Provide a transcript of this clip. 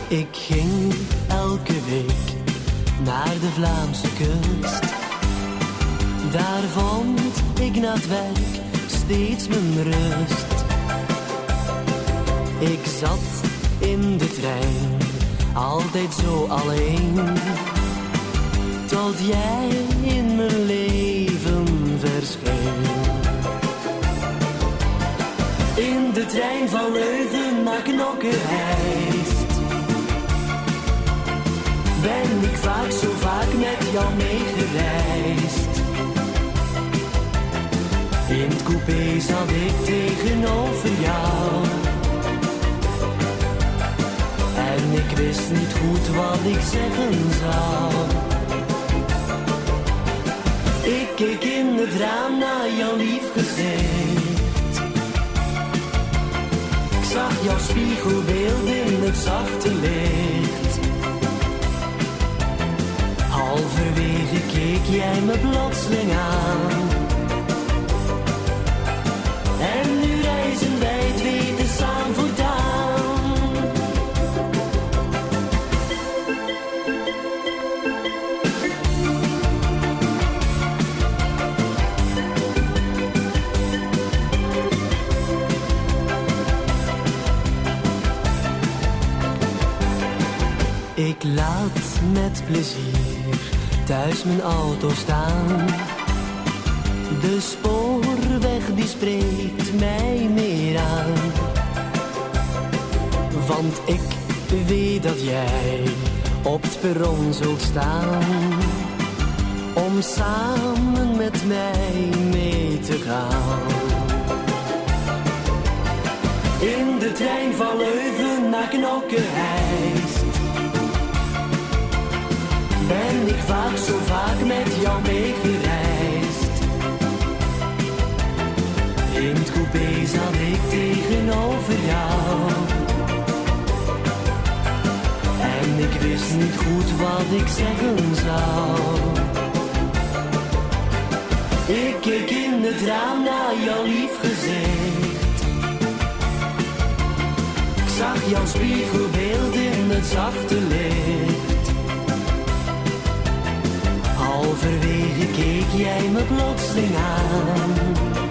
Ik ging elke week naar de Vlaamse kust. Daar vond ik na het werk steeds mijn rust. Ik zat in de trein, altijd zo alleen. Tot jij in mijn leven verscheen. In de trein van Leuven naar Knokke-Heist ben ik vaak zo vaak met jou meegereisd. In het coupé zat ik tegenover jou en ik wist niet goed wat ik zeggen zou. Ik keek in het raam naar jouw lief gezicht. Ik zag jouw spiegelbeeld in het zachte licht. Halverwege keek jij me plotseling aan. En nu reizen wij twee te samen voortaan. Ik laat met plezier thuis mijn auto staan. De spoorweg die spreekt mij meer aan. Want ik weet dat jij op het perron zult staan. Om samen met mij mee te gaan. In de trein van Leuven naar Knokke-Heist ben ik vaak zo vaak met jou meegereisd. In het coupé zat ik tegenover jou en ik wist niet goed wat ik zeggen zou. Ik keek in het raam naar jouw lief gezicht. Ik zag jouw spiegelbeeld in het zachte licht. Halverwege keek jij me plotseling aan.